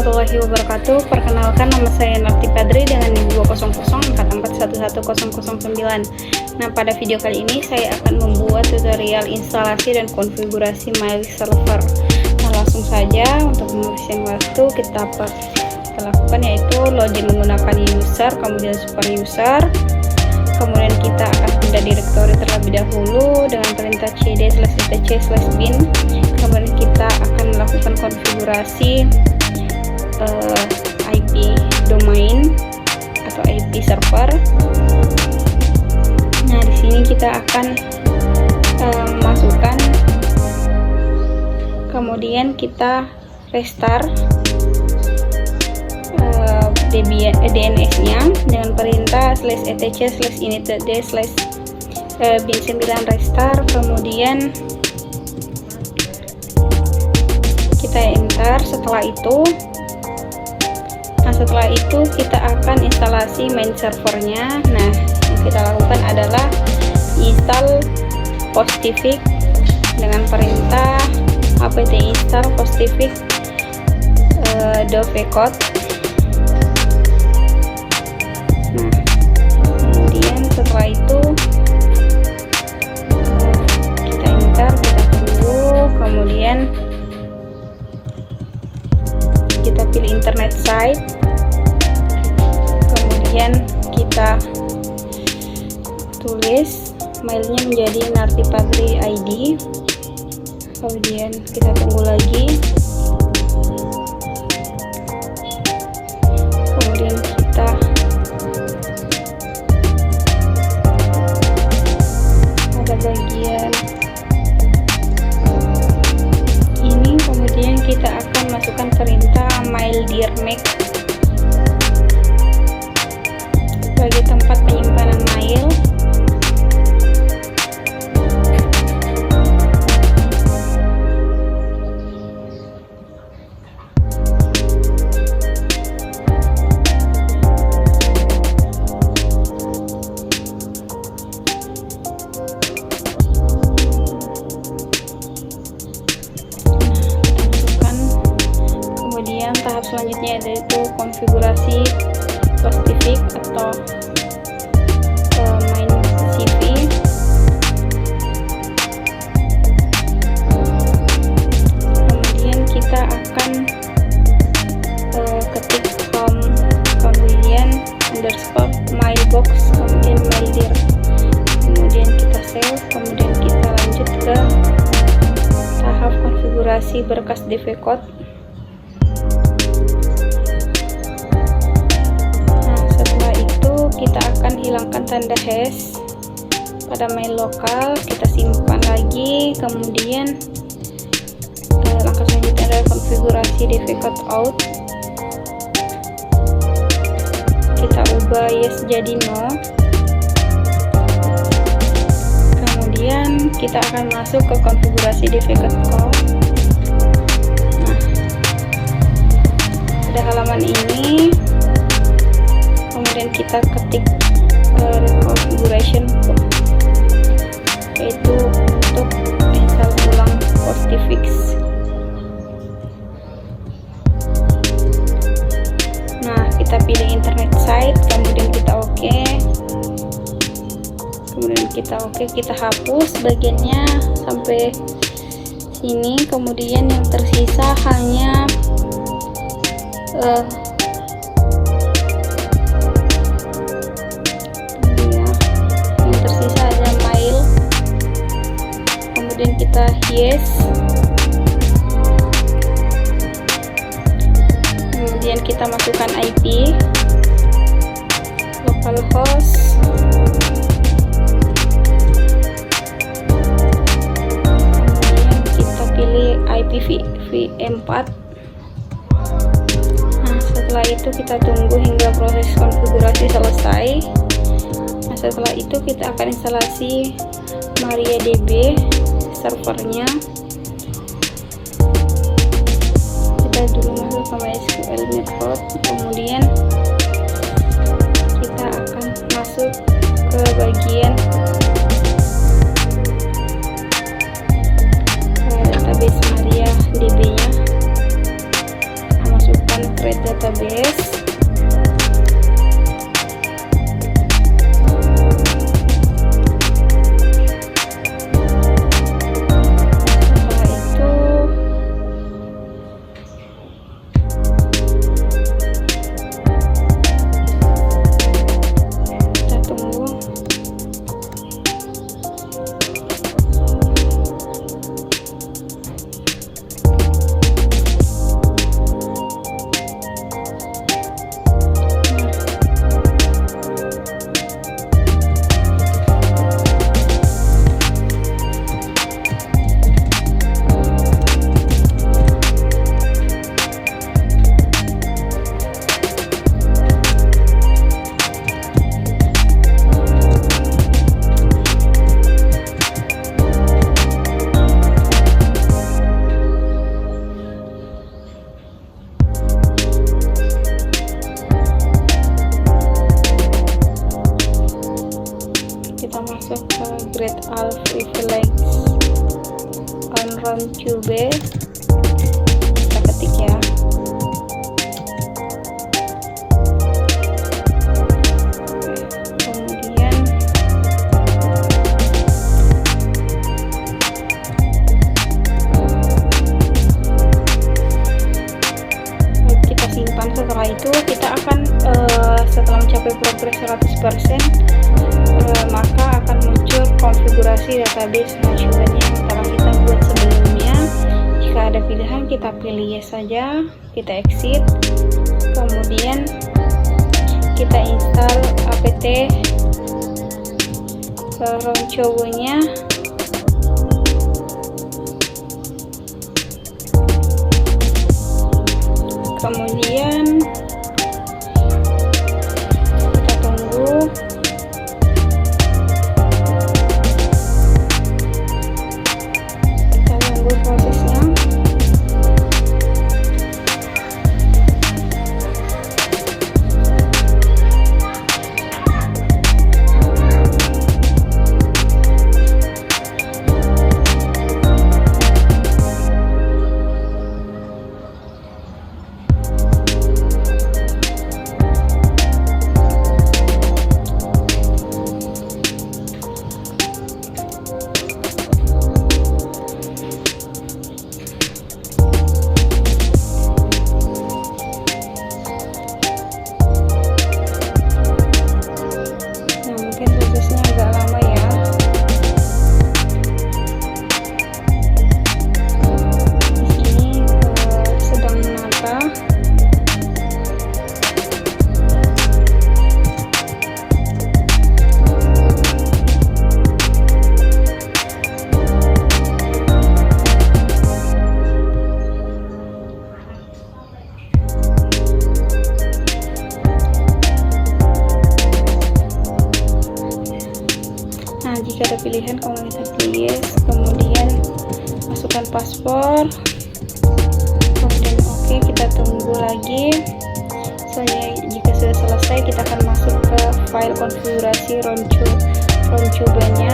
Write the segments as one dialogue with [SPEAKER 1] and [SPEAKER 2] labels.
[SPEAKER 1] warahmatullahi wabarakatuh. Perkenalkan, nama saya Narti Padri dengan NIM 200441109. Nah, pada video kali ini saya akan membuat tutorial instalasi dan konfigurasi mail server. Nah, langsung saja untuk menghabiskan waktu kita lakukan, yaitu login menggunakan user, kemudian super user. Kemudian kita akan pindah direktori terlebih dahulu dengan perintah cd/etc/bin. Kemudian kita akan melakukan konfigurasi IP domain atau IP server. Nah, di sini kita akan masukkan, kemudian kita restart DNS-nya dengan perintah /etc/initd/bin9 restart. Kemudian kita enter. Setelah itu kita akan instalasi main servernya. Nah, yang kita lakukan adalah install Postifix dengan perintah apt install Postifix .vcode. Nah, kemudian setelah itu kita enter, kita tunggu, kemudian kita pilih internet site, kemudian kita tulis mailnya menjadi Narti Padri ID, kemudian kita tunggu lagi, kemudian kita ada bagian ini, kemudian kita akan masukkan perintah maildirmake sebagai tempat penyimpanan mail. Tahap selanjutnya yaitu konfigurasi Postifix atau main CV. Kemudian kita akan ketik home, kemudian underscore mailbox, kemudian maildir, kemudian kita save, kemudian kita lanjut ke tahap konfigurasi berkas DVCode. Kita akan hilangkan tanda hash pada mail lokal, kita simpan lagi. Kemudian langkah selanjutnya adalah konfigurasi DVCode out. Kita ubah yes jadi no. Kemudian kita akan masuk ke konfigurasi DVCode out. Nah, pada halaman ini kemudian kita ketik configuration, yaitu untuk install ulang Postifix. Nah, kita pilih internet site, kemudian kita oke, kita hapus bagiannya sampai sini. Kemudian yang tersisa hanya kemudian kita yes, kemudian kita masukkan IP localhost, kemudian kita pilih IPv4. Nah, setelah itu kita tunggu hingga proses konfigurasi selesai. Nah, setelah itu kita akan instalasi MariaDB servernya. Kita dulu masuk ke MySQL network, kemudian kita akan masuk ke bagian database MariaDB nya, masukkan create all privileges on Roncube. Kita ketik ya. Kemudian kita simpan. Setelah itu kita akan setelah mencapai progres 100%, maka akan muncul konfigurasi database Roncube yang telah kita buat sebelumnya. Jika ada pilihan, kita pilih yes saja, kita exit, kemudian kita install apt Roncube nya. Kemudian kita tunggu. Prosesnya. Prosesnya agak lama ya. Di sini sedang menata. Nah, jika ada pilihan, kalau kita pilih yes, kemudian masukkan paspor, kemudian oke, kita tunggu lagi. Soalnya jika sudah selesai, kita akan masuk ke file konfigurasi Roncube nya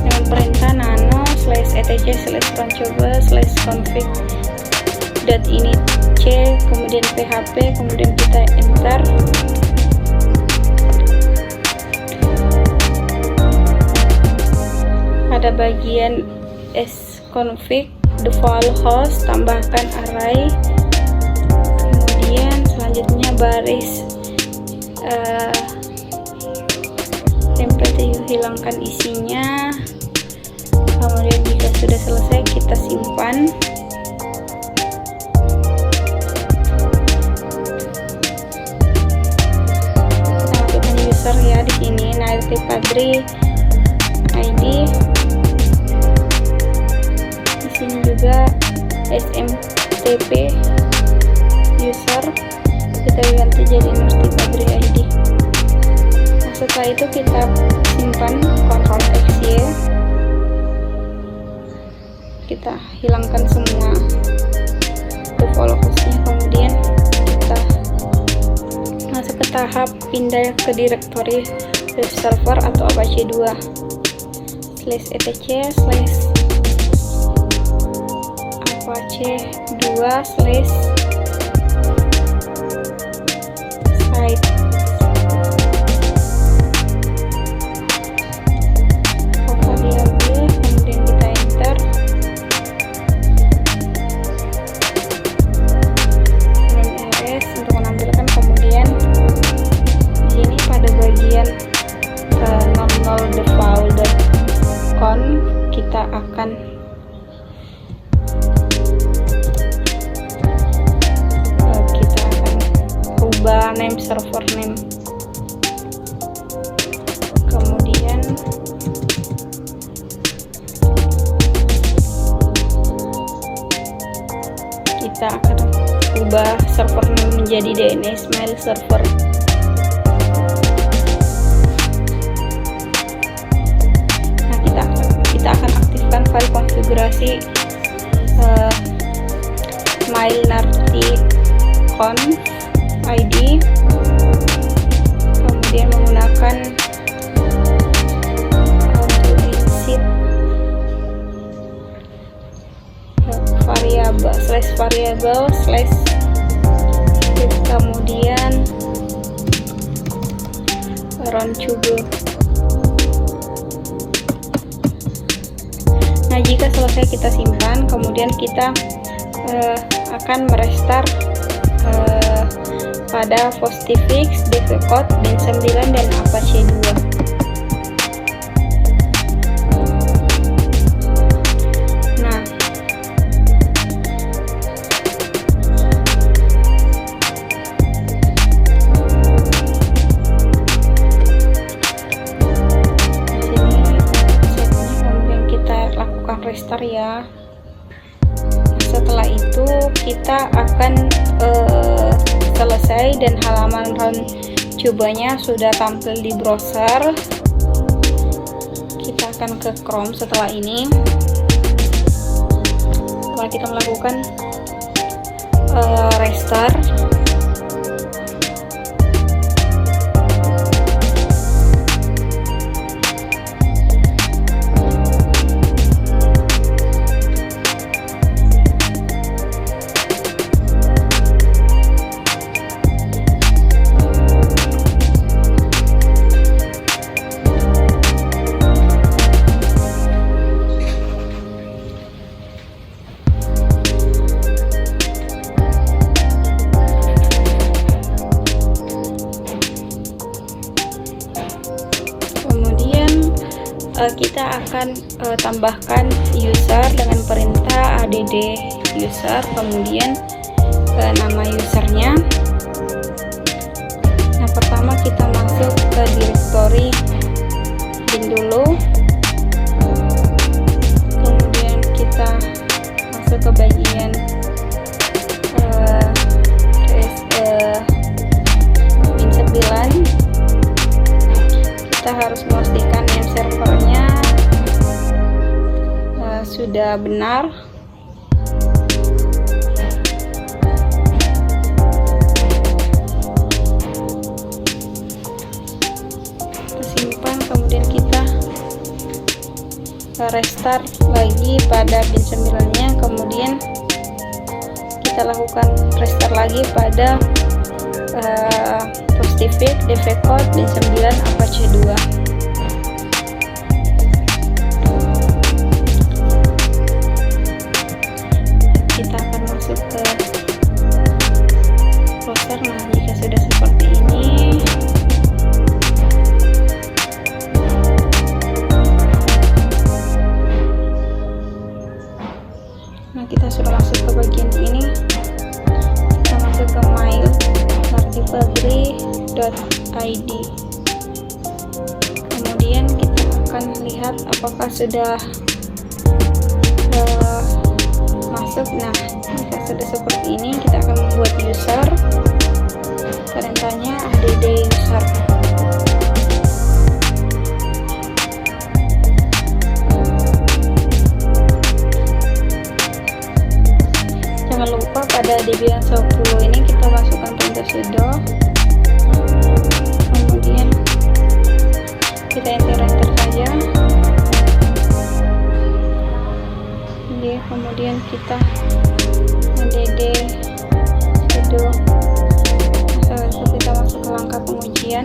[SPEAKER 1] dengan perintah nano /etc/roncube/config.init c, kemudian php, kemudian kita enter. Pada bagian sconfig default host, tambahkan array, kemudian selanjutnya baris template hilangkan isinya. Kemudian jika sudah selesai, kita simpan. Kita masukkan user ya di sini, Nailty Padri ID. Sini juga SMTP user, kita ganti jadi Nailty Padri ID. Nah, setelah itu kita simpan, Ctrl X Y, kita hilangkan semua default hostnya, kemudian kita masuk ke tahap pindah ke direktori web server atau Apache 2 /Apache 2/site. Kemudian kita enter. RS untuk menampilkan. Kemudian di sini pada bagian nondefault.conf kita akan ubah name server name. Kemudian kita akan ubah server name menjadi DNS mail server. Nah, kita akan aktifkan file konfigurasi mailnarty conf ID, kemudian kemudian menggunakan auto insert variable slash kemudian run tube. Nah, jika selesai kita simpan, kemudian kita akan merestart pada Postifix, DevCode, Bin 9 dan Apache 2. Restart ya. Setelah itu kita akan selesai dan halaman run cobanya sudah tampil di browser. Kita akan ke Chrome setelah ini. Setelah kita melakukan restart, kita akan tambahkan user dengan perintah add user, kemudian nama usernya. Nah, pertama kita masuk ke directory bin dulu, kemudian kita masuk ke bagian bin 9. Kita harus memastikan name servernya sudah benar. Kita simpan, kemudian kita restart lagi pada bin 9 nya, kemudian kita lakukan restart lagi pada Postifix, DevCode, Bin 9, Apache 2. Kita akan masuk ke browser. Nah, jika sudah seperti ini, nah kita sudah masuk ke bagian ini. Kita masuk ke mail.artifactory.id. Kemudian kita akan lihat apakah sudah masuk. Nah, jika sudah seperti ini, kita akan membuat user. Perintahnya add user. Jangan lupa pada Debian 10 ini kita masukkan perintah sudo, kemudian kita enter saja. Oke, kemudian kita add sudo. Setelah itu kita masuk ke langkah pengujian.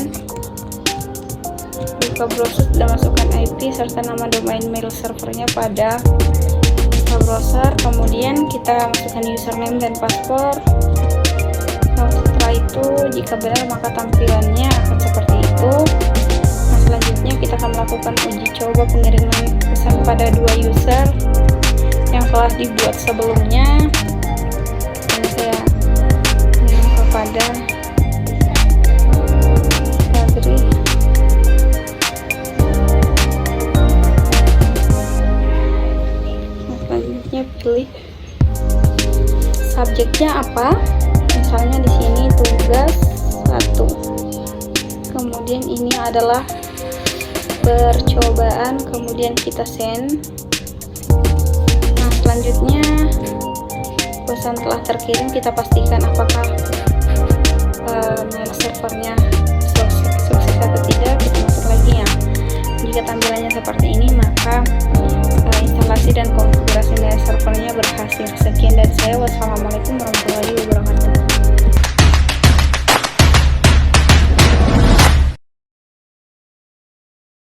[SPEAKER 1] Buka browser dan masukkan IP serta nama domain mail servernya pada browser, kemudian kita masukkan username dan password. Setelah itu, jika benar maka tampilannya akan seperti itu. Nah, selanjutnya kita akan melakukan uji coba pengiriman pesan pada dua user yang telah dibuat sebelumnya. Dan saya ingin kepada Fadri. Selanjutnya pilih subjeknya apa, misalnya di sini tugas 1, kemudian ini adalah percobaan, kemudian kita send. Nah, selanjutnya pesan telah terkirim, kita pastikan apakah mail servernya sukses bisa atau tidak, kita masuk lagi ya. Jika tampilannya seperti ini, maka instalasi dan konfigurasi servernya berhasil. Sekian dari saya, wassalamualaikum warahmatullahi wabarakatuh.